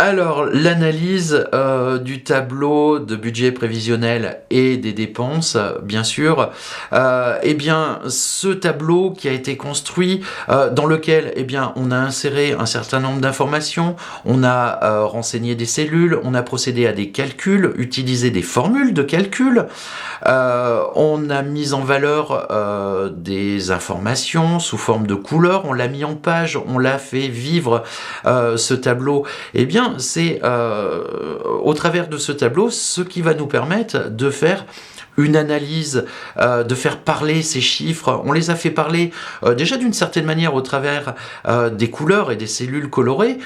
Alors, l'analyse du tableau de budget prévisionnel et des dépenses, bien sûr, eh bien, ce tableau qui a été construit, dans lequel eh bien, on a inséré un certain nombre d'informations, on a renseigné des cellules, on a procédé à des calculs, utilisé des formules de calcul, on a mis en valeur des informations sous forme de couleurs, on l'a mis en page, on l'a fait vivre ce tableau. Eh bien, c'est au travers de ce tableau ce qui va nous permettre de faire une analyse, de faire parler ces chiffres. On les a fait parler déjà d'une certaine manière au travers des couleurs et des cellules colorées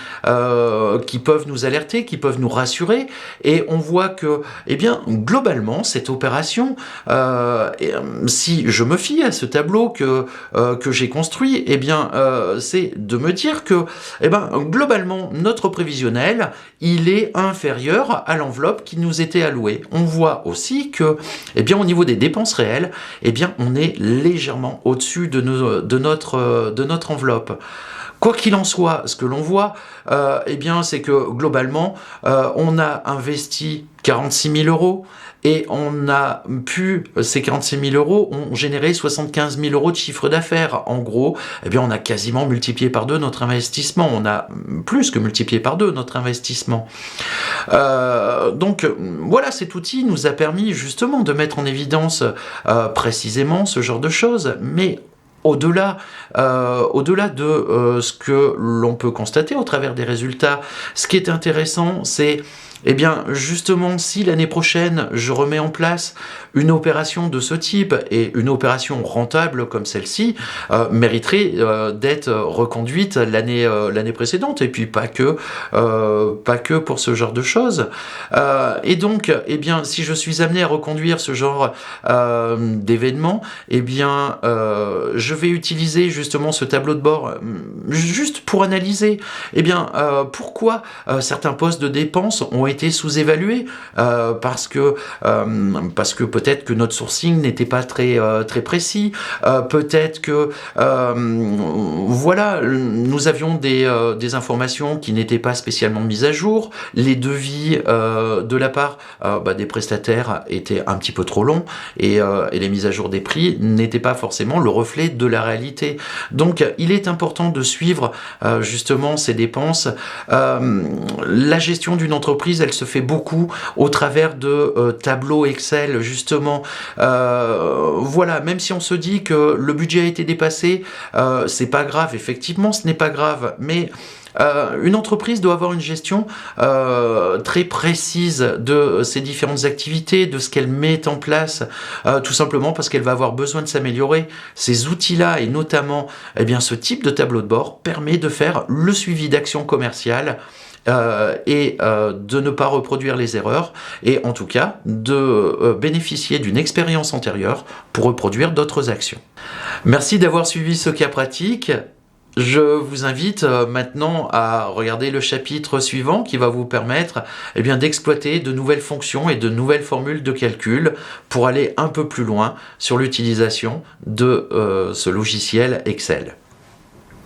qui peuvent nous alerter, qui peuvent nous rassurer. Et on voit que, eh bien, globalement, cette opération, si je me fie à ce tableau que j'ai construit, eh bien, c'est de me dire que, eh ben, globalement, notre prévisionnel, il est inférieur à l'enveloppe qui nous était allouée. On voit aussi que, eh bien, au niveau des dépenses réelles, eh bien, on est légèrement au-dessus de notre enveloppe. Quoi qu'il en soit, ce que l'on voit, eh bien, c'est que globalement, on a investi 46 000 euros et on a pu, ces 46 000 euros ont généré 75 000 euros de chiffre d'affaires. En gros, eh bien, on a quasiment multiplié par 2 notre investissement. On a plus que multiplié par 2 notre investissement. Donc, voilà, cet outil nous a permis justement de mettre en évidence précisément ce genre de choses, mais au-delà de ce que l'on peut constater au travers des résultats, ce qui est intéressant, c'est eh bien, justement, si l'année prochaine, je remets en place une opération de ce type et une opération rentable comme celle-ci mériterait d'être reconduite l'année précédente et puis pas que pour ce genre de choses. Et donc, eh bien, si je suis amené à reconduire ce genre d'événement, eh bien, je vais utiliser justement ce tableau de bord juste pour analyser, eh bien, pourquoi certains postes de dépenses ont été sous-évalués parce que peut-être que notre sourcing n'était pas très précis, peut-être que voilà, nous avions des informations qui n'étaient pas spécialement mises à jour, les devis de la part des prestataires étaient un petit peu trop longs et les mises à jour des prix n'étaient pas forcément le reflet de la réalité. Donc il est important de suivre justement ces dépenses. La gestion d'une entreprise, elle se fait beaucoup au travers de tableaux Excel, justement. Voilà, même si on se dit que le budget a été dépassé, c'est pas grave, effectivement, ce n'est pas grave, mais une entreprise doit avoir une gestion très précise de ses différentes activités, de ce qu'elle met en place, tout simplement parce qu'elle va avoir besoin de s'améliorer. Ces outils-là, et notamment eh bien, ce type de tableau de bord, permet de faire le suivi d'actions commerciales et de ne pas reproduire les erreurs et en tout cas de bénéficier d'une expérience antérieure pour reproduire d'autres actions. Merci d'avoir suivi ce cas pratique. Je vous invite maintenant à regarder le chapitre suivant qui va vous permettre eh bien, d'exploiter de nouvelles fonctions et de nouvelles formules de calcul pour aller un peu plus loin sur l'utilisation de ce logiciel Excel.